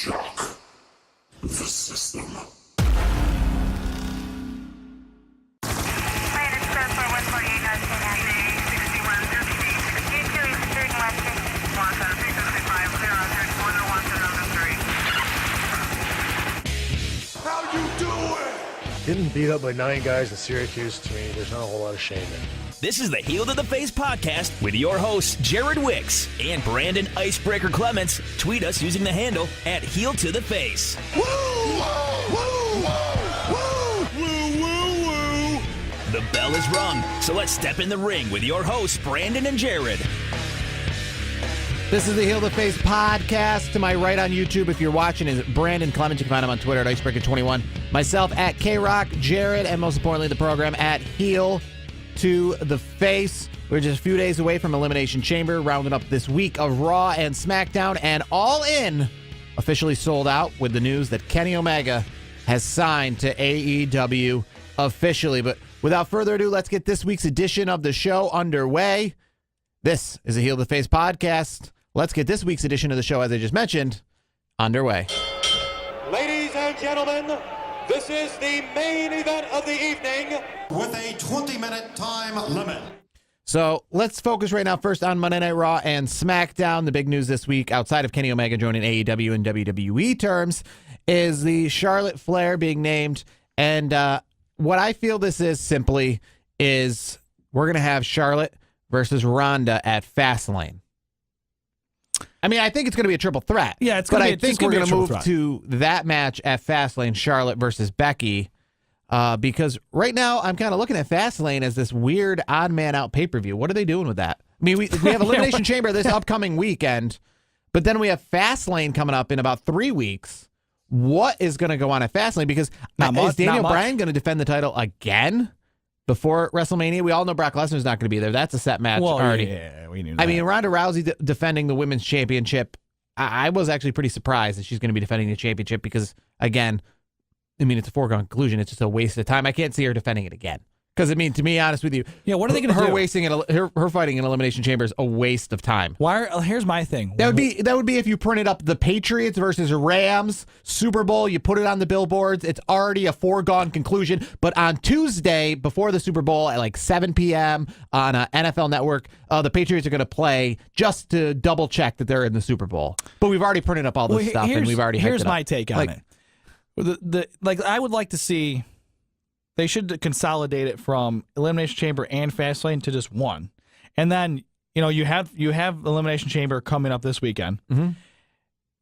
shock the system. How you doing? Getting beat up by 9 guys in Syracuse, to me, there's not a whole lot of shame in. This is the Heel to the Face podcast with your hosts, Jared Wicks and Brandon Icebreaker Clements. Tweet us using the handle at Heel to the Face. Woo! Woo! Woo! Woo! Woo! Woo! The bell is rung, so let's step in the ring with your hosts, Brandon and Jared. This is the Heel to Face podcast. To my right on YouTube, if you're watching, is Brandon Clements. You can find him on Twitter at Icebreaker21. Myself at K-Rock, Jared, and most importantly, the program at Heel to the Face. We're just a few days away from Elimination Chamber, rounding up this week of Raw and SmackDown, and All In officially sold out with the news that Kenny Omega has signed to AEW officially. But without further ado, let's get this week's edition of the show underway. This is a Heel to the Face podcast. Let's get this week's edition of the show, as I just mentioned, underway. Ladies and gentlemen, this is the main event of the evening With a 20-minute time limit. So let's focus right now first on Monday Night Raw and SmackDown. The big news this week, outside of Kenny Omega joining AEW in WWE terms, is the Charlotte Flair being named. And what I feel this is simply is we're going to have Charlotte versus Ronda at Fastlane. I mean, I think it's going to be a triple threat. Yeah, it's going to be. But I think we're going to move to that match at Fastlane, Charlotte versus Becky, because right now I'm kind of looking at Fastlane as this weird odd man out pay-per-view. What are they doing with that? I mean, we have Elimination Chamber this upcoming weekend, but then we have Fastlane coming up in about 3 weeks. What is going to go on at Fastlane? Because is Daniel Bryan going to defend the title again before WrestleMania? We all know Brock Lesnar's not going to be there. That's a set match already. Yeah, we knew that. I mean, Ronda Rousey defending the women's championship. I was actually pretty surprised that she's going to be defending the championship because, again, I mean, it's a foregone conclusion. It's just a waste of time. I can't see her defending it again. Because, I mean, to be honest with you, yeah, what are they going to do? Her fighting in Elimination Chamber is a waste of time. Here's my thing. That would be if you printed up the Patriots versus Rams Super Bowl. You put it on the billboards. It's already a foregone conclusion. But on Tuesday before the Super Bowl at like 7 p.m. on NFL Network, the Patriots are going to play just to double check that they're in the Super Bowl. But we've already printed up all this stuff, and we've already. Here's my take on it. I would like to see. They should consolidate it from Elimination Chamber and Fastlane to just one. And then, you have Elimination Chamber coming up this weekend. Mm-hmm.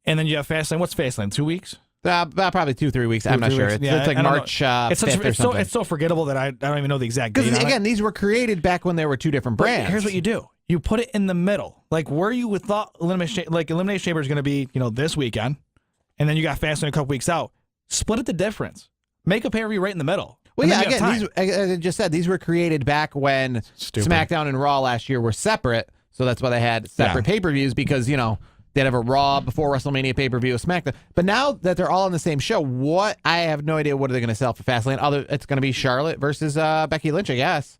And then you have Fastlane. What's Fastlane? 2 weeks? Probably 2-3 weeks. I'm not sure. It's like March 5th or something. It's so forgettable that I don't even know the exact date. Because, again, these were created back when there were two different brands. Here's what you do. You put it in the middle. Like, where you would thought Elimination Chamber is going to be, this weekend. And then you got Fastlane a couple weeks out. Split it the difference. Make a pay-per-view right in the middle. Well, yeah, again, as I just said, these were created back when SmackDown and Raw last year were separate, so that's why they had separate pay-per-views because, they'd have a Raw before WrestleMania pay-per-view, a SmackDown. But now that they're all on the same show, I have no idea what are they going to sell for Fastlane. It's going to be Charlotte versus Becky Lynch, I guess.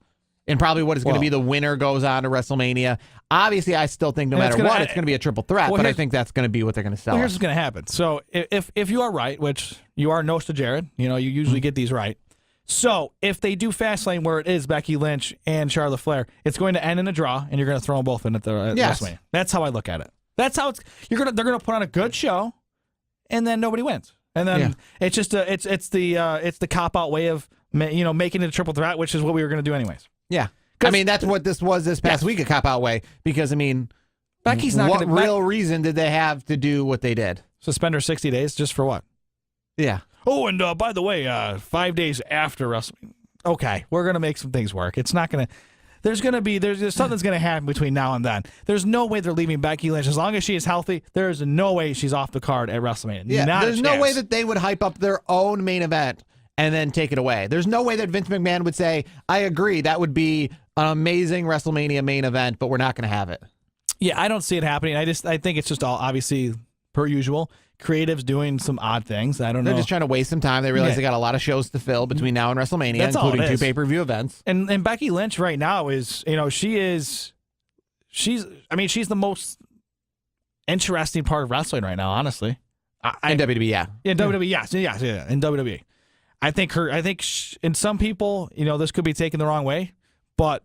And probably what is going to be the winner goes on to WrestleMania. Obviously, I still think no matter what, it's going to be a triple threat, but I think that's going to be what they're going to sell. Well, here's what's going to happen. So if you are right, which you are Nosta Jared, you usually get these right. So if they do Fastlane where it is Becky Lynch and Charlotte Flair, it's going to end in a draw, and you're going to throw them both in at the WrestleMania. That's how I look at it. That's how they're going to put on a good show, and then nobody wins. And then it's just it's the cop out way of making it a triple threat, which is what we were going to do anyways. Yeah, I mean that's what this was this past week, a cop out way, because I mean Becky's not. What real reason did they have to do what they did? Suspend her 60 days just for what? Yeah. Oh, and by the way, 5 days after WrestleMania. Okay, we're gonna make some things work. It's not gonna. There's something's gonna happen between now and then. There's no way they're leaving Becky Lynch as long as she is healthy. There's no way she's off the card at WrestleMania. Yeah, there's no way that they would hype up their own main event and then take it away. There's no way that Vince McMahon would say, "I agree, that would be an amazing WrestleMania main event, but we're not going to have it." Yeah, I don't see it happening. I think it's just all obviously per usual. Creatives doing some odd things. I don't know. They're just trying to waste some time. They realize they got a lot of shows to fill between now and WrestleMania, including 2 pay-per-view events. And Becky Lynch right now is, she's the most interesting part of wrestling right now, honestly. In WWE, yeah. In WWE, yes, yeah, in WWE. I think in some people, this could be taken the wrong way, but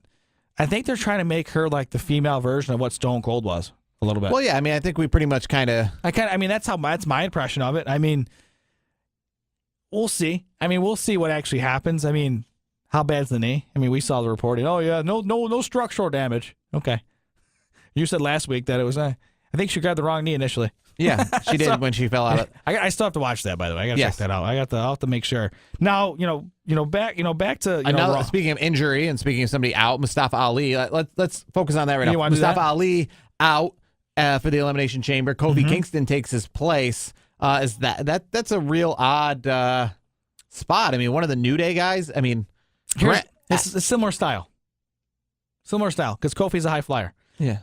I think they're trying to make her like the female version of what Stone Cold was a little bit. Well, yeah, I mean, I think we pretty much that's my impression of it. I mean, we'll see. We'll see what actually happens. I mean, how bad's the knee? I mean, we saw the reporting. Oh yeah, no structural damage. Okay. You said last week that it was. I think she grabbed the wrong knee initially. Yeah, she did when she fell out of it. I still have to watch that, by the way. I got to check that out. I'll have to make sure. Now, back to Raw. Speaking of injury and speaking of somebody out, Mustafa Ali. Let's focus on that right now. Mustafa Ali out for the Elimination Chamber. Kofi Kingston takes his place. That's a real odd spot. I mean, one of the New Day guys. I mean, it's a similar style. Because Kofi's a high flyer. Yeah,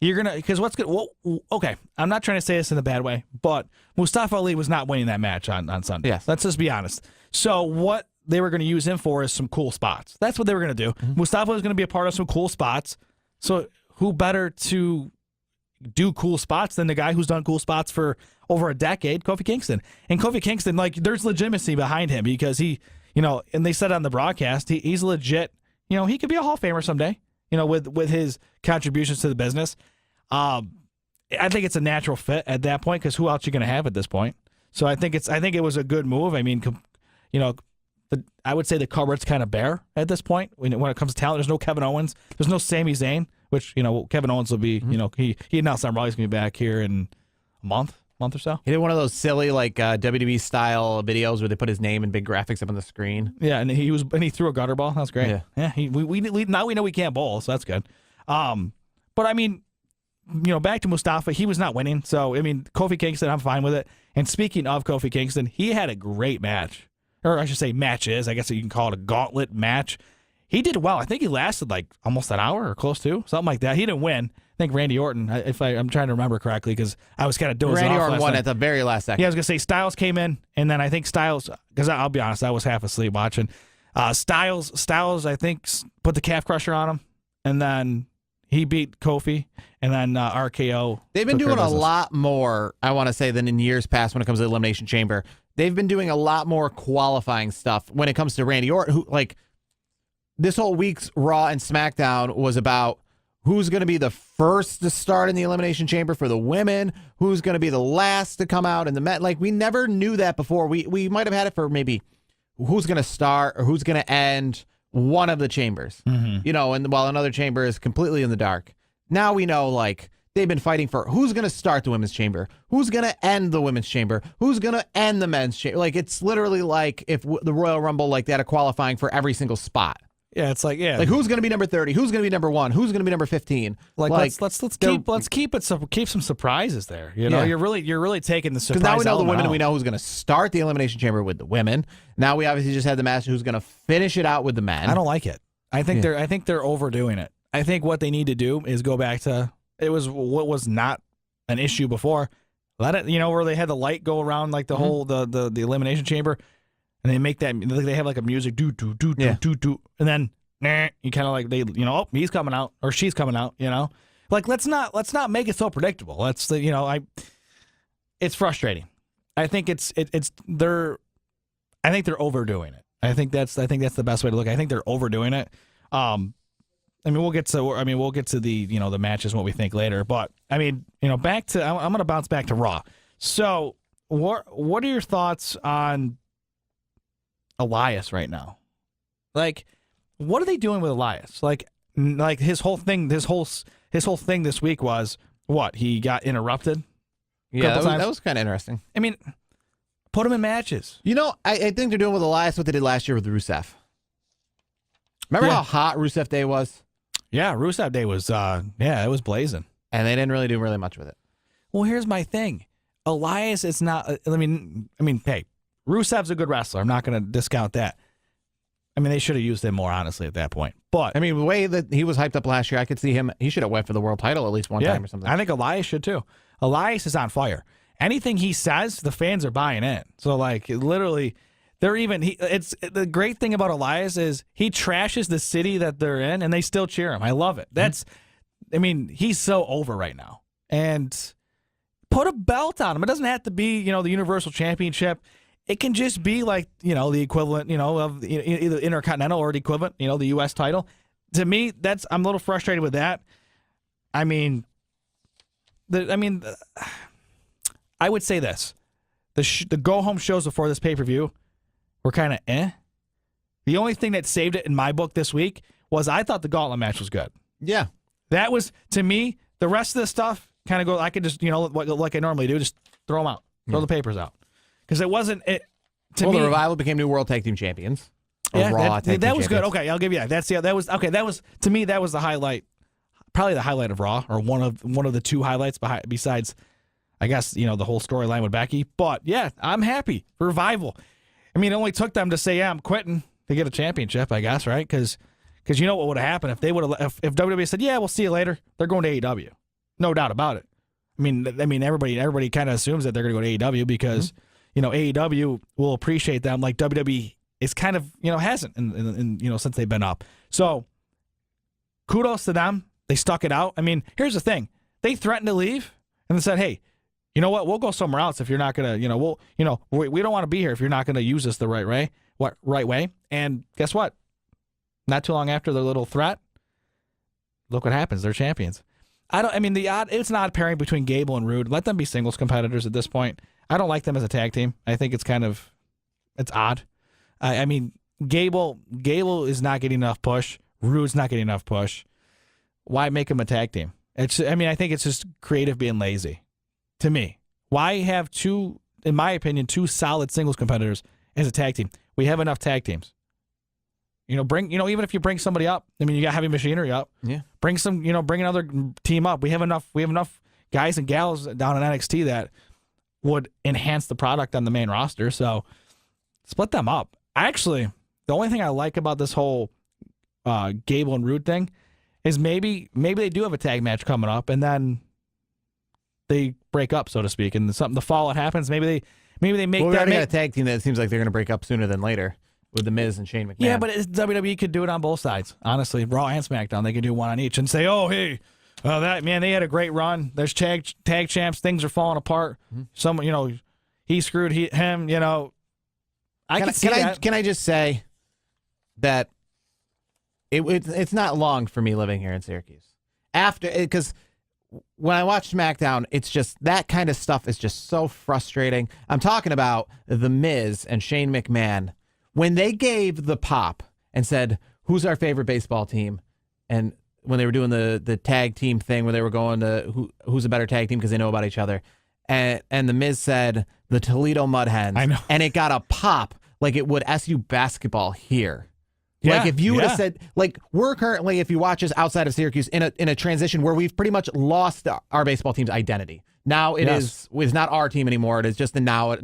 you're gonna, because what's good? Well, okay, I'm not trying to say this in a bad way, but Mustafa Ali was not winning that match on Sunday. Yes. Let's just be honest. So what they were going to use him for is some cool spots. That's what they were going to do. Mustafa was going to be a part of some cool spots. So who better to do cool spots than the guy who's done cool spots for over a decade, Kofi Kingston? And Kofi Kingston, like, there's legitimacy behind him because he, and they said on the broadcast, he's legit. He could be a Hall of Famer someday. With his contributions to the business. I think it's a natural fit at that point because who else are you going to have at this point? So I think it was a good move. I mean, I would say the cupboard's kind of bare at this point when it comes to talent. There's no Kevin Owens. There's no Sami Zayn, which Kevin Owens will be. He announced on Raw he's going to be back here in a month or so. He did one of those silly like WWE style videos where they put his name and big graphics up on the screen. Yeah, and he threw a gutter ball. That was great. Yeah. We now we know we can't bowl, so that's good. But I mean, back to Mustafa, he was not winning. So I mean, Kofi Kingston, I'm fine with it. And speaking of Kofi Kingston, he had a great match, or I should say matches. I guess you can call it a gauntlet match. He did well. I think he lasted like almost an hour or close to something like that. He didn't win. I think Randy Orton, if I'm trying to remember correctly, because I was kind of dozing off. Randy Orton won at the very last second. Yeah, I was going to say Styles came in, and then I think Styles, because I'll be honest, I was half asleep watching. Styles, I think, put the calf crusher on him, and then he beat Kofi, and then RKO. They've been doing a lot more, I want to say, than in years past when it comes to the Elimination Chamber. They've been doing a lot more qualifying stuff when it comes to Randy Orton, who, like, this whole week's Raw and SmackDown was about who's going to be the first to start in the Elimination Chamber for the women, who's going to be the last to come out in the men. Like, we never knew that before. We might have had it for maybe who's going to start or who's going to end one of the chambers, and while another chamber is completely in the dark. Now we know, like, they've been fighting for who's going to start the women's chamber, who's going to end the women's chamber, who's going to end the men's chamber. Like, it's literally like if the Royal Rumble, like, they had a qualifying for every single spot. Yeah, it's like, yeah, like who's going to be number 30? Who's going to be number 1? Who's going to be number 15? Let's keep some surprises there. You're really taking the surprise. Because now we know the women, out. And we know who's going to start the Elimination Chamber with the women. Now we obviously just had the match who's going to finish it out with the men. I don't like it. I think they're overdoing it. I think what they need to do is go back to what was not an issue before. Let it, where they had the light go around like the whole the Elimination Chamber. And they make that, they have like a music, do, and then you kind of like, he's coming out or she's coming out, Like, let's not make it so predictable. It's frustrating. I think they're overdoing it. I think that's the best way to look. I think they're overdoing it. We'll get to the, the matches and what we think later, but I mean, back to, I'm going to bounce back to Raw. So what are your thoughts on Elias right now? Like, what are they doing with Elias? Like his whole thing this week was what? He got interrupted. Yeah, that was kind of interesting. I mean, put him in matches. I think they're doing with Elias what they did last year with Rusev. Remember how hot Rusev Day was? Yeah, Rusev Day was it was blazing. And they didn't really do much with it. Well, here's my thing. Elias is not, hey, Rusev's a good wrestler. I'm not going to discount that. I mean, they should have used him more, honestly, at that point. But I mean, the way that he was hyped up last year, I could see him. He should have went for the world title at least one time or something. I think Elias should too. Elias is on fire. Anything he says, the fans are buying in. So, like, literally, it's the great thing about Elias is he trashes the city that they're in, and they still cheer him. I love it. He's so over right now, and Put a belt on them. It doesn't have to be, the Universal Championship. It can just be like, the equivalent, of either Intercontinental or the equivalent, the U.S. title. To me, I'm a little frustrated with that. I mean, I would say this. The go-home shows before this pay-per-view were kind of eh. The only thing that saved it in my book this week was I thought the gauntlet match was good. Yeah. That was, to me, the rest of the stuff kind of go, I could just, like I normally do, just throw them out. Throw the papers out. Because it wasn't, to me. The Revival became new World Tag Team Champions. Yeah, Raw Tag Team that was Champions. good. Okay, I'll give you that. That was, to me, that was the highlight, probably the highlight of Raw, or one of the two highlights besides, I guess, the whole storyline with Becky. But, yeah, I'm happy. Revival. I mean, it only took them to say, yeah, I'm quitting to get a championship, I guess, right? Because you know what would have happened if they would have, if WWE said, yeah, we'll see you later, they're going to AEW. No doubt about it. I mean, everybody kind of assumes that they're going to go to AEW because, AEW will appreciate them like WWE is kind of, hasn't in since they've been up. So kudos to them. They stuck it out. I mean, here's the thing. They threatened to leave and then said, hey, you know what? We'll go somewhere else if you're not going to, we don't want to be here if you're not going to use us the right way. And guess what? Not too long after their little threat, look what happens. They're champions. It's an odd pairing between Gable and Rude. Let them be singles competitors at this point. I don't like them as a tag team. I think it's odd. I mean, Gable is not getting enough push. Rude's not getting enough push. Why make them a tag team? I think it's just creative being lazy. To me, why have two solid singles competitors as a tag team? We have enough tag teams. Even if you bring somebody up, you got heavy machinery up. Yeah. Bring another team up. We have enough guys and gals down in NXT that would enhance the product on the main roster. So split them up. Actually, the only thing I like about this whole Gable and Rude thing is maybe they do have a tag match coming up, and then they break up, so to speak, and the fallout happens. Maybe they make we that. already got a tag team that seems like they're going to break up sooner than later with The Miz and Shane McMahon. Yeah, but WWE could do it on both sides. Honestly, Raw and SmackDown, they could do one on each and say, "Oh, hey, they had a great run. There's tag champs. Things are falling apart. Some, he screwed him. I can see that. Can I just say that it's not long for me living here in Syracuse. Because when I watch SmackDown, it's just that kind of stuff is just so frustrating. I'm talking about The Miz and Shane McMahon. When they gave the pop and said, who's our favorite baseball team? And when they were doing the tag team thing where they were going to who's a better tag team because they know about each other. And The Miz said, the Toledo Mud Hens. I know. And it got a pop like it would SU basketball here. Yeah, like if you would have said, like we're currently, if you watch us outside of Syracuse, in a transition where we've pretty much lost our baseball team's identity. Now it's not our team anymore. It is just another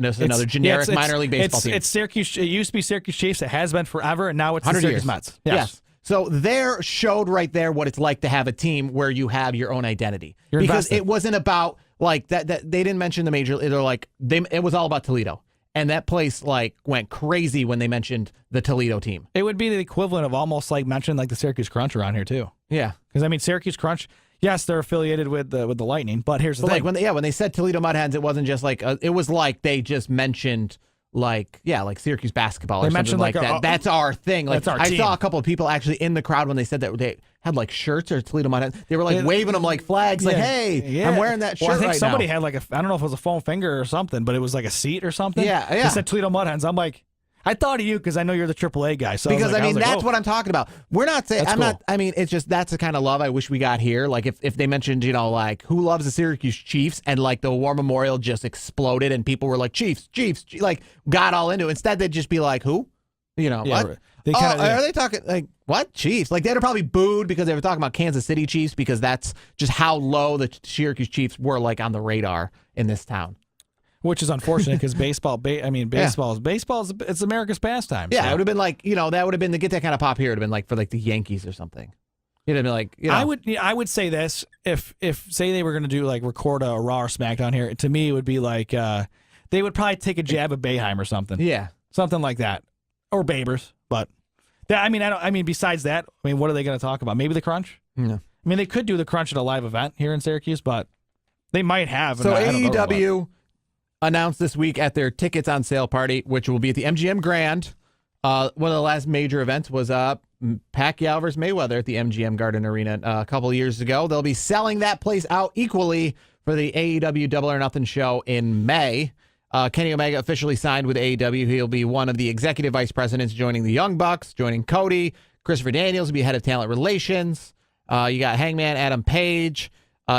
generic minor league baseball team. It's Syracuse. It used to be Syracuse Chiefs. It has been forever, and now it's the Syracuse years. Mets. Yes. So there showed right there what it's like to have a team where you have your own identity. You're because invested. it wasn't about like that. They didn't mention the major. They're like it was all about Toledo. And that place like went crazy when they mentioned the Toledo team. It would be the equivalent of almost like mentioning like the Syracuse Crunch around here too. Yeah, because Syracuse Crunch, yes, they're affiliated with the Lightning, but here's the thing. Like when they said Toledo Mud Hens, it wasn't just like it was like they just mentioned like Syracuse basketball or they something like that. That's our thing. Like that's our I team. saw a couple of people actually in the crowd when they said that they had like shirts or Toledo Mud Hens. They were like waving them like flags, like hey, I'm wearing that shirt. Well, I think right somebody now. had like I don't know if it was a foam finger or something, but it was like a seat or something. Yeah. They said Toledo Mud Hens. I'm like, I thought of you because I know you're the AAA guy. So because that's oh. what I'm talking about. We're not saying That's I'm cool. not. I mean, it's just that's the kind of love I wish we got here. Like if they mentioned like who loves the Syracuse Chiefs and like the War Memorial just exploded and people were like Chiefs, like got all into it. Instead they'd just be like who, what? They Are they talking like what Chiefs? Like they'd have probably booed because they were talking about Kansas City Chiefs because that's just how low the Syracuse Chiefs were like on the radar in this town. Which is unfortunate because baseball is it's America's pastime. Yeah, so. it would have been like, that would have been to get that kind of pop here. It would have been like for like the Yankees or something. It'd have been like, I would say this if say they were going to do like record a Raw or SmackDown here, to me it would be like they would probably take a jab at Boeheim or something. Yeah. Something like that. Or Babers, but besides that, what are they going to talk about? Maybe the Crunch? No. They could do the Crunch at a live event here in Syracuse, but They might have. So I don't know about it. AEW announced this week at their tickets on sale party, which will be at the MGM Grand. One of the last major events was Pacquiao versus Mayweather at the MGM Garden Arena a couple of years ago. They'll be selling that place out equally for the AEW Double or Nothing show in May. Kenny Omega officially signed with AEW. He'll be one of the executive vice presidents, joining the Young Bucks, joining Cody. Christopher Daniels will be head of talent relations. You got Hangman Adam Page.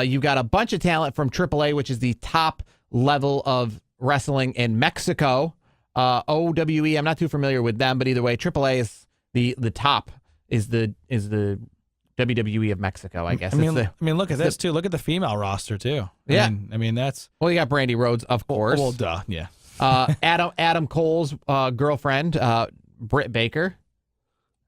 You've got a bunch of talent from AAA, which is the top level of wrestling in Mexico. OWE, I'm not too familiar with them, but either way, AAA is the top, is the WWE of Mexico, I guess. I mean, look at this too. Look at the female roster too. Yeah. I mean that's. Well, you got Brandy Rhodes, of course. Well, duh. Yeah. Adam Cole's girlfriend, Britt Baker.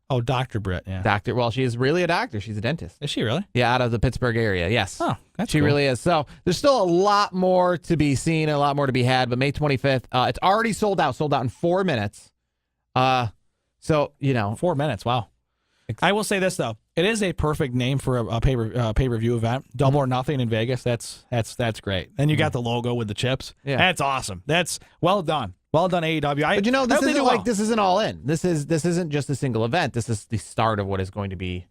Oh, Dr. Britt. Yeah. Doctor. Well, she is really a doctor. She's a dentist. Is she really? Yeah, out of the Pittsburgh area. Yes. Oh, that's she cool. really is. So there's still a lot more to be seen, and a lot more to be had. But May 25th, it's already sold out. Sold out in 4 minutes. So 4 minutes. Wow. I will say this though, it is a perfect name for a pay-per-view event. Double or Nothing in Vegas. That's great. Then you got the logo with the chips. Yeah. That's awesome. That's well done. Well done, AEW. But this isn't all in. This isn't just a single event. This is the start of what is going to be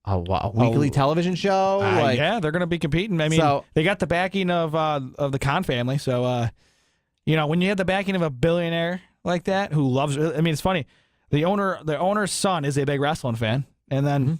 a weekly television show. Yeah, they're going to be competing. I mean, they got the backing of the Khan family. So, when you have the backing of a billionaire like that who loves, I mean, it's funny. The owner's son is a big wrestling fan, and then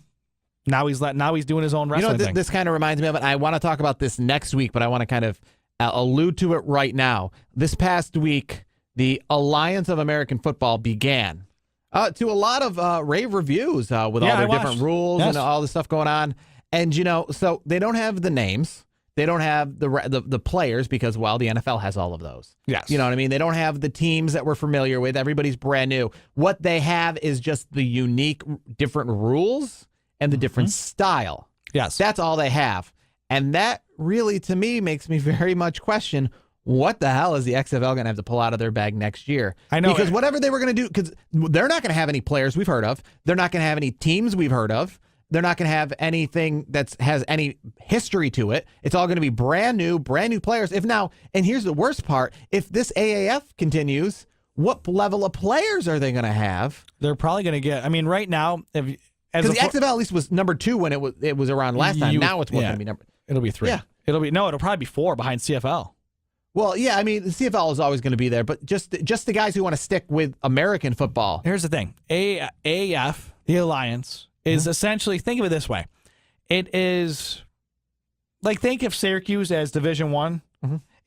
now he's doing his own wrestling thing. This kind of reminds me of it. I want to talk about this next week, but I want to kind of allude to it right now. This past week, the Alliance of American Football began to a lot of rave reviews with all their different rules and all this stuff going on. And, so they don't have the names. They don't have the players because, the NFL has all of those. Yes. You know what I mean? They don't have the teams that we're familiar with. Everybody's brand new. What they have is just the unique different rules and the different style. Yes. That's all they have. And that really, to me, makes me very much question, what the hell is the XFL going to have to pull out of their bag next year? I know. Because whatever they were going to do, because they're not going to have any players we've heard of. They're not going to have any teams we've heard of. They're not going to have anything that has any history to it. It's all going to be brand new players. And here's the worst part. If this AAF continues, what level of players are they going to have? They're probably going to get, right now, because the XFL at least was number 2 when it was around last time. Now it's going to be number. It'll be 3. Yeah. It'll probably be 4 behind CFL. Well, yeah, the CFL is always going to be there, but just the guys who want to stick with American football. Here's the thing. AAF, the Alliance, is essentially, think of it this way. It is, think of Syracuse as Division I.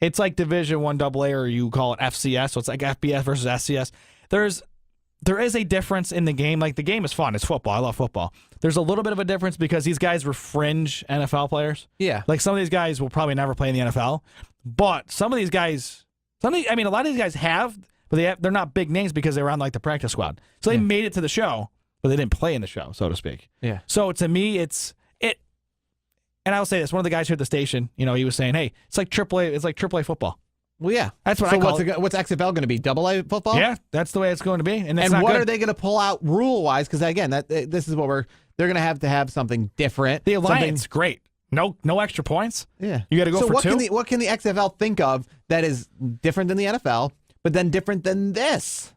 It's like Division I AA, or you call it FCS, so it's like FBS versus FCS. There is a difference in the game. The game is fun. It's football. I love football. There's a little bit of a difference because these guys were fringe NFL players. Yeah. Some of these guys will probably never play in the NFL. But some of these guys, a lot of these guys have, but they're not big names because they were on the practice squad. So they made it to the show, but they didn't play in the show, so to speak. Yeah. So to me, and I'll say this, one of the guys here at the station, he was saying, hey, it's like AAA football. Well, yeah. That's what I call it. What's XFL going to be? AA football? Yeah, that's the way it's going to be. And what are they going to pull out rule-wise? Because, again, this is what they're going to have something different. The Alliance, great. No extra points. Yeah. You got to go for 2. What can the XFL think of that is different than the NFL, but then different than this?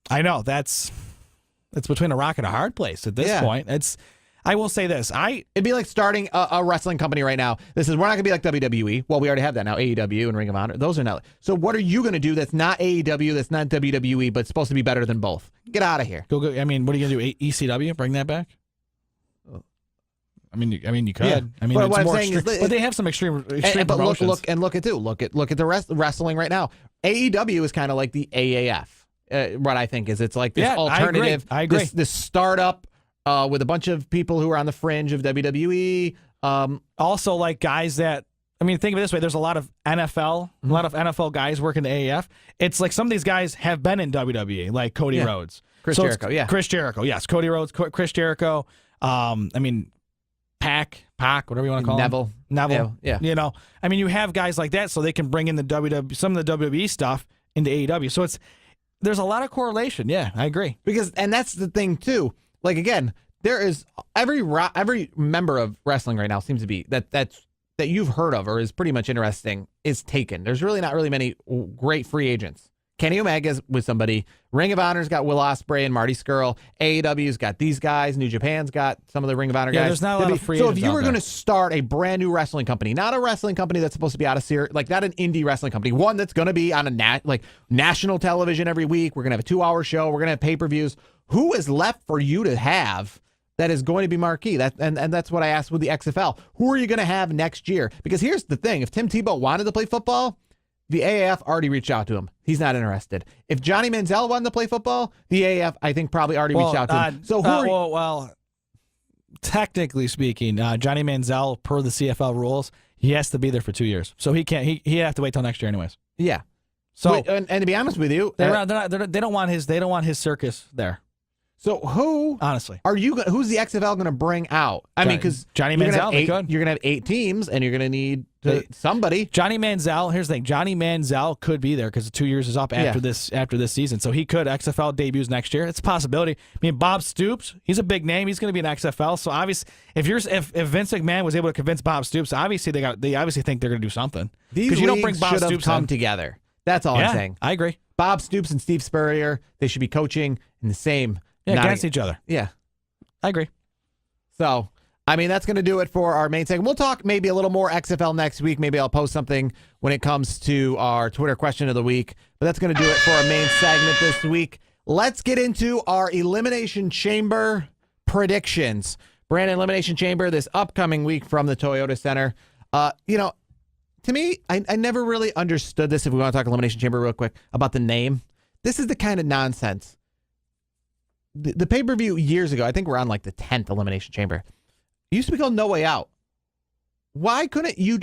I know. It's between a rock and a hard place at this point. I will say this. It'd be like starting a wrestling company right now. We're not going to be like WWE. Well, we already have that now. AEW and Ring of Honor. Those are not. So what are you going to do that's not AEW, that's not WWE, but supposed to be better than both? Get out of here. Go. What are you going to do? ECW? Bring that back? You could. Yeah. But what it's I'm more saying is, but they have some extreme but promotions. look at the wrestling right now. AEW is kind of like the AAF. What I think is it's like this alternative. I agree. This startup with a bunch of people who are on the fringe of WWE. Also, guys that think of it this way: there's a lot of NFL guys working the AAF. It's like some of these guys have been in WWE, like Cody Rhodes, Chris Jericho, Chris Jericho, yes, Cody Rhodes, Chris Jericho. Pac, whatever you want to call him. Neville. Yeah. You have guys like that, so they can bring in some of the WWE stuff into AEW. So there's a lot of correlation. Yeah, I agree. And that's the thing too. Again, there is every member of wrestling right now seems to be that that you've heard of or is pretty much interesting is taken. There's really not really many great free agents. Kenny Omega's with somebody. Ring of Honor's got Will Ospreay and Marty Scurll. AEW's got these guys. New Japan's got some of the Ring of Honor guys. There's not a lot of free So agents if you out were there. going to start a brand new wrestling company, not a wrestling company that's supposed to be out of series, like not an indie wrestling company, one that's going to be on a national television every week. We're going to have a 2-hour show. We're going to have pay-per-views. Who is left for you to have that is going to be marquee? And that's what I asked with the XFL. Who are you going to have next year? Because here's the thing. If Tim Tebow wanted to play football, the AAF already reached out to him. He's not interested. If Johnny Manziel wanted to play football, the AAF, I think, probably already reached out to him. So technically speaking, Johnny Manziel, per the CFL rules, he has to be there for 2 years. So he can't. He have to wait till next year, anyways. Yeah. So and to be honest with you, they don't want his circus there. So who honestly are you? Who's the XFL going to bring out? I mean, because Johnny Manziel, you're going to have 8 teams, and you're going to need somebody. Johnny Manziel. Here's the thing: Johnny Manziel could be there because the 2 years is up after this season, so he could. XFL debuts next year. It's a possibility. I mean, Bob Stoops, he's a big name. He's going to be in XFL. So obviously, if Vince McMahon was able to convince Bob Stoops, obviously they obviously think they're going to do something. These you don't bring Bob should have Stoops come in. together. That's all I'm saying. I agree. Bob Stoops and Steve Spurrier, they should be coaching in the same. Against each other. Yeah. I agree. So, I mean, that's going to do it for our main segment. We'll talk maybe a little more XFL next week. Maybe I'll post something when it comes to our Twitter question of the week. But that's going to do it for our main segment this week. Let's get into our Elimination Chamber predictions. Brandon, Elimination Chamber this upcoming week from the Toyota Center. To me, I never really understood this, if we want to talk Elimination Chamber real quick, about the name. This is the kind of nonsense. The pay-per-view years ago, I think we're on like the 10th Elimination Chamber. It used to be called No Way Out. Why couldn't you,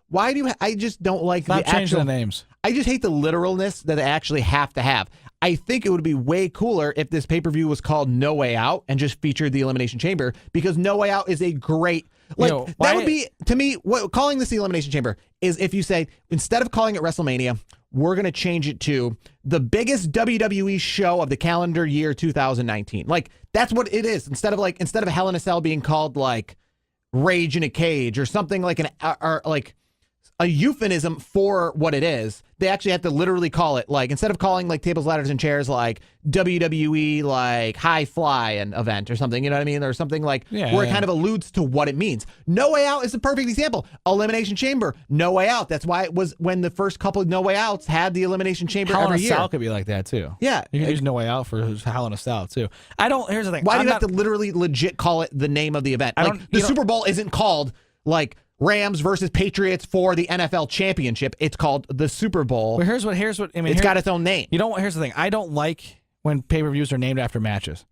why do you, I just don't like Stop the changing actual the names. I just hate the literalness that they actually have to have. I think it would be way cooler if this pay-per-view was called No Way Out and just featured the Elimination Chamber, because No Way Out is a great, that would be, to me, what calling this the Elimination Chamber is if you say, instead of calling it WrestleMania, we're going to change it to the biggest WWE show of the calendar year 2019. Like, that's what it is. Instead of Hell in a Cell being called like Rage in a Cage or something like a euphemism for what it is, they actually have to literally call it, like, instead of calling like tables, ladders, and chairs like WWE like High Fly an event or something, you know what I mean? Or something like where it kind of alludes to what it means. No Way Out is a perfect example. Elimination Chamber, No Way Out. That's why it was when the first couple of No Way Outs had the Elimination Chamber every year. Hell in a Cell could be like that too. Yeah. You can use No Way Out for Hell in a Cell too. Here's the thing. Why do you have to literally legit call it the name of the event? The Super Bowl isn't called like Rams versus Patriots for the NFL championship. It's called the Super Bowl. Well, here's what I mean. It's got its own name. Here's the thing. I don't like when pay-per-views are named after matches.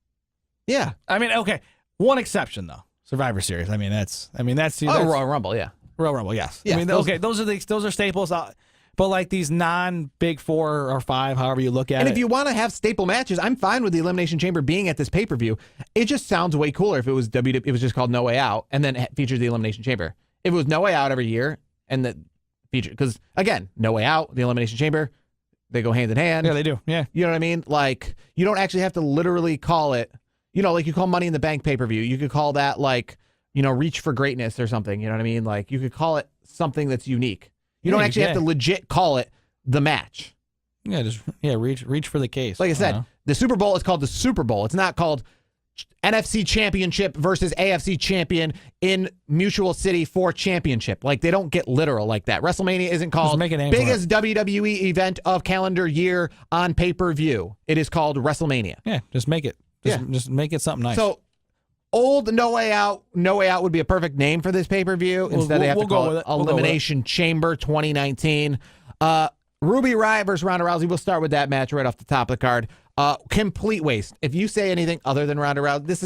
Yeah. I mean, okay. One exception though. Survivor Series. that's Royal Rumble, yeah. Royal Rumble, yes. Yeah, I mean, those are staples. But like these non-big 4 or 5, however you look at it. And if you want to have staple matches, I'm fine with the Elimination Chamber being at this pay-per-view. It just sounds way cooler if it was it was just called No Way Out and then it featured the Elimination Chamber. If it was No Way Out every year and the feature, because again, No Way Out, the Elimination Chamber, they go hand in hand. Yeah, they do. Yeah. You know what I mean? Like, you don't actually have to literally call it, like you call Money in the Bank pay-per-view. You could call that like, Reach for Greatness or something. You know what I mean? Like, you could call it something that's unique. You don't actually have to legit call it the match. Yeah, reach for the case. Like I said, the Super Bowl is called the Super Bowl. It's not called NFC Championship versus AFC Champion in Mutual City for Championship. Like, they don't get literal like that. WrestleMania isn't called biggest WWE event of calendar year on pay-per-view. It is called WrestleMania. Yeah, just make it. Just make it something nice. So, old No Way Out. No Way Out would be a perfect name for this pay-per-view. Instead, they have to call it Elimination Chamber 2019. Ruby Riott versus Ronda Rousey. We'll start with that match right off the top of the card. Complete waste. If you say anything other than Ronda Rousey, this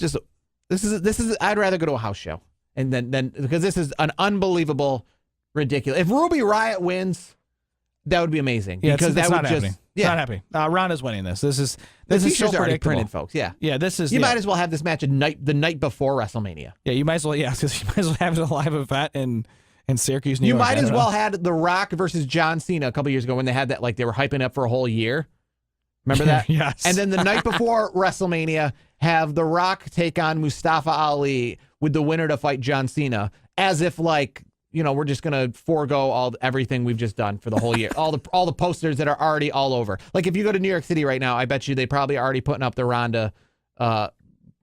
is. I'd rather go to a house show, and then because this is an unbelievable, ridiculous. If Ruby Riott wins, that would be amazing. Yeah, because it's that not would happening. just. Yeah, not happening. Ronda's winning this. This is so predictable. already printed, folks. Yeah, yeah. This is. You might as well have this match the night before WrestleMania. Yeah, you might as well. Yeah, because you might as well have it a live event in Syracuse, New York. You might as well had The Rock versus John Cena a couple years ago when they had that, like, they were hyping up for a whole year. Remember that? Yes. And then the night before WrestleMania, have The Rock take on Mustafa Ali with the winner to fight John Cena. as if like, we're just going to forego everything we've just done for the whole year. all the posters that are already all over. Like if you go to New York City right now, I bet you they probably already putting up the Ronda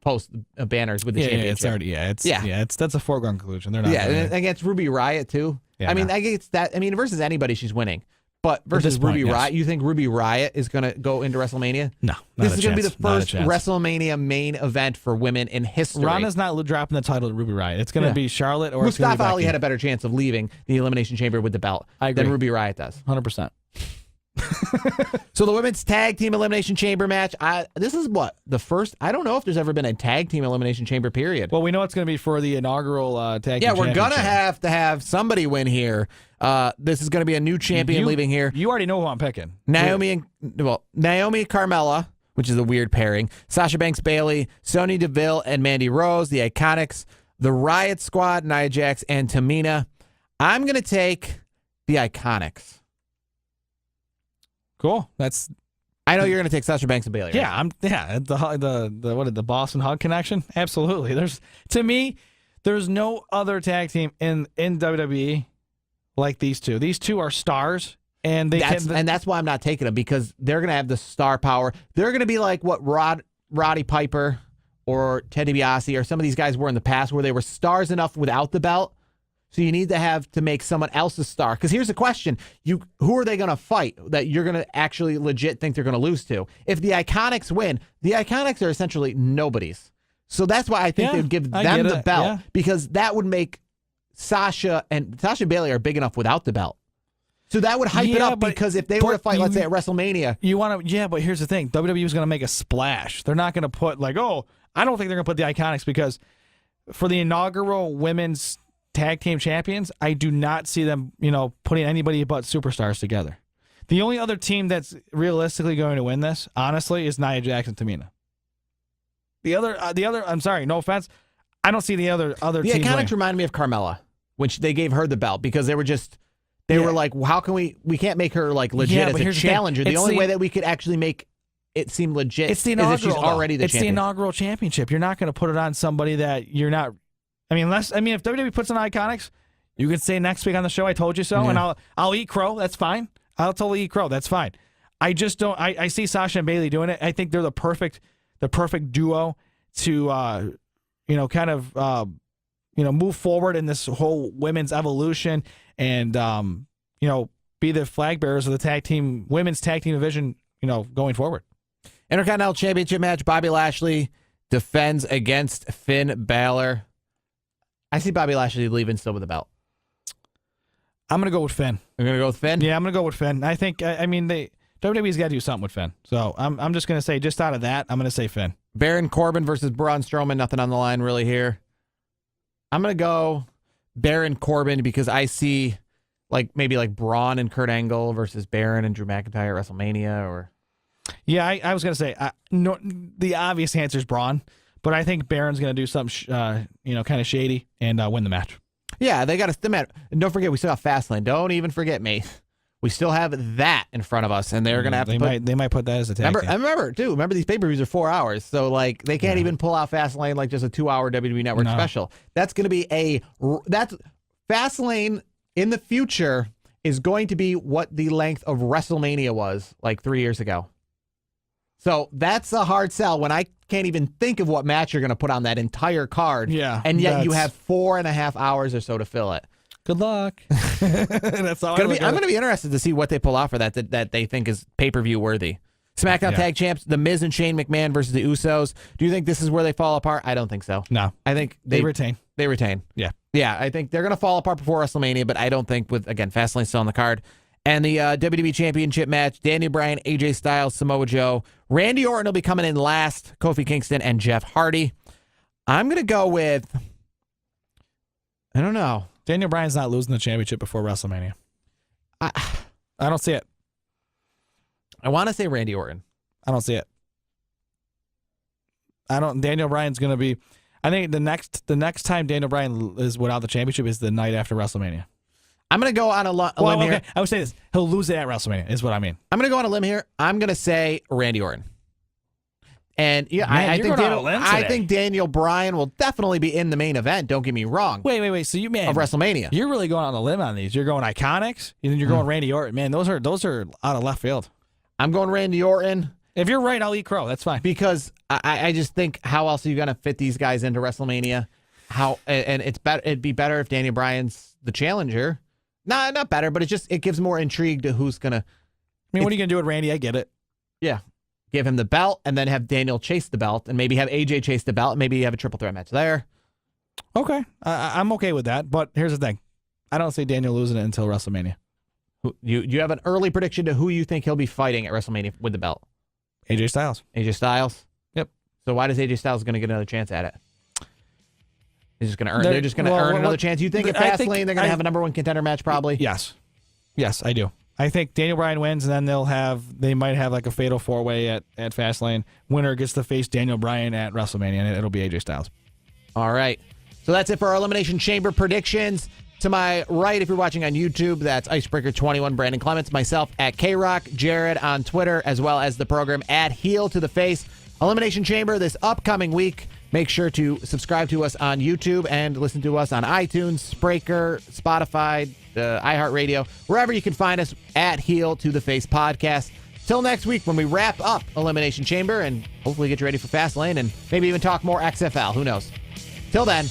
post banners with the championship. It's already that's a foregone conclusion. They're not. Yeah, and against Ruby Riott too. Yeah, I guess that. Versus anybody, she's winning. But versus Ruby Riott, you think Ruby Riott is going to go into WrestleMania? No, this is going to be the first WrestleMania main event for women in history. Ronda's not dropping the title to Ruby Riott. It's going to be Charlotte or Mustafa Ali had a better chance of leaving the Elimination Chamber with the belt than Ruby Riott does. 100%. So the women's tag team elimination chamber match. This is what the first. I don't know if there's ever been a tag team elimination chamber period. Well, we know it's going to be for the inaugural tag. Yeah, team we're gonna have to have somebody win here. This is going to be a new champion leaving here. You already know who I'm picking. Naomi Carmella, which is a weird pairing. Sasha Banks, Bayley, Sonya Deville, and Mandy Rose. The Iconics, the Riot Squad, Nia Jax, and Tamina. I'm gonna take the Iconics. Cool. I know you're going to take Sasha Banks and Bayley. Right? Yeah, the Boston Hug connection. Absolutely. There's no other tag team in WWE like these two. These two are stars, and that's why I'm not taking them, because they're going to have the star power. They're going to be like what Roddy Piper or Ted DiBiase or some of these guys were in the past, where they were stars enough without the belt. So you need to have to make someone else a star. Because here's the question. Who are they going to fight that you're going to actually legit think they're going to lose to? If the Iconics win, the Iconics are essentially nobodies. So that's why I think they'd give them the belt, because that would make Sasha and Bayley are big enough without the belt. So that would hype it up, because if they were to fight, let's say at WrestleMania. But here's the thing. WWE is going to make a splash. They're not going to put I don't think they're going to put the Iconics, because for the inaugural women's tag team champions, I do not see them, putting anybody but superstars together. The only other team that's realistically going to win this, honestly, is Nia Jax and Tamina. The other, I'm sorry, no offense, I don't see the other teams. The Iconics remind me of Carmella, when they gave her the belt, because they were like, well, how can we can't make her like legit as a challenger. The only way that we could actually make it seem legit is if she's already the champion. It's the inaugural championship. You're not going to put it on somebody that you're not. If WWE puts on Iconics, you could say next week on the show, I told you so, and I'll eat crow. That's fine. I'll totally eat crow. That's fine. I just don't. I see Sasha and Bayley doing it. I think they're the perfect duo to, move forward in this whole women's evolution, and be the flag bearers of the women's tag team division, going forward. Intercontinental Championship match: Bobby Lashley defends against Finn Balor. I see Bobby Lashley leaving still with the belt. I'm going to go with Finn. You're going to go with Finn? Yeah, I'm going to go with Finn. I think, WWE's got to do something with Finn. So I'm just going to say, just out of that, I'm going to say Finn. Baron Corbin versus Braun Strowman. Nothing on the line really here. I'm going to go Baron Corbin, because I see maybe Braun and Kurt Angle versus Baron and Drew McIntyre at WrestleMania. Or yeah, I was going to say, the obvious answer is Braun. But I think Baron's going to do something, kind of shady and win the match. Yeah, they got to. And don't forget, we still have Fastlane. Don't even forget me. We still have that in front of us, and they're going to have to. They might put that as a tag team. Remember these pay-per-views are 4 hours, so they can't even pull out Fastlane like just a 2-hour WWE Network special. That's going to be that's Fastlane in the future is going to be what the length of WrestleMania was 3 years ago. So that's a hard sell when I can't even think of what match you're going to put on that entire card. Yeah. And yet you have 4.5 hours or so to fill it. Good luck. That's all I'm going to be interested to see what they pull out for that they think is pay-per-view worthy. SmackDown Tag Champs, The Miz and Shane McMahon versus the Usos. Do you think this is where they fall apart? I don't think so. No. I think they retain. They retain. Yeah. Yeah, I think they're going to fall apart before WrestleMania, but I don't think Fastlane still on the card. And the WWE Championship match, Daniel Bryan, AJ Styles, Samoa Joe. Randy Orton will be coming in last, Kofi Kingston, and Jeff Hardy. I'm going to go with, I don't know. Daniel Bryan's not losing the championship before WrestleMania. I don't see it. I want to say Randy Orton. I don't see it. Daniel Bryan's going to be, I think the next time Daniel Bryan is without the championship is the night after WrestleMania. I'm going to go on a limb here. I would say this. He'll lose it at WrestleMania, is what I mean. I'm going to go on a limb here. I'm going to say Randy Orton. And yeah, Man, I you're think going out on a limb today. I think Daniel Bryan will definitely be in the main event. Don't get me wrong. Wait. So you, man, of WrestleMania. You're really going on a limb on these. You're going Iconics, and then you're going Randy Orton. Man, those are out of left field. I'm going Randy Orton. If you're right, I'll eat crow. That's fine. Because I just think how else are you going to fit these guys into WrestleMania? And it's better. It'd be better if Daniel Bryan's the challenger. Not better, but it gives more intrigue to who's gonna. I mean, what are you gonna do with Randy? I get it. Yeah, give him the belt, and then have Daniel chase the belt, and maybe have AJ chase the belt, and maybe have a triple threat match there. Okay, I'm okay with that. But here's the thing: I don't see Daniel losing it until WrestleMania. You have an early prediction to who you think he'll be fighting at WrestleMania with the belt? AJ Styles. AJ Styles. Yep. So why does AJ Styles going to get another chance at it? He's just going to earn. They're just going to earn another chance. You think at Fastlane they're going to have a number one contender match? Probably. Yes, I do. I think Daniel Bryan wins, and then they might have like a fatal 4-way at Fastlane. Winner gets to face Daniel Bryan at WrestleMania, and it'll be AJ Styles. All right. So that's it for our Elimination Chamber predictions. To my right, if you're watching on YouTube, that's Icebreaker21, Brandon Clements, myself at K-Rock, Jared on Twitter, as well as the program at Heel to the Face. Elimination Chamber this upcoming week. Make sure to subscribe to us on YouTube and listen to us on iTunes, Spreaker, Spotify, iHeartRadio, wherever you can find us at Heel to the Face Podcast. Till next week when we wrap up Elimination Chamber and hopefully get you ready for Fastlane and maybe even talk more XFL. Who knows? Till then.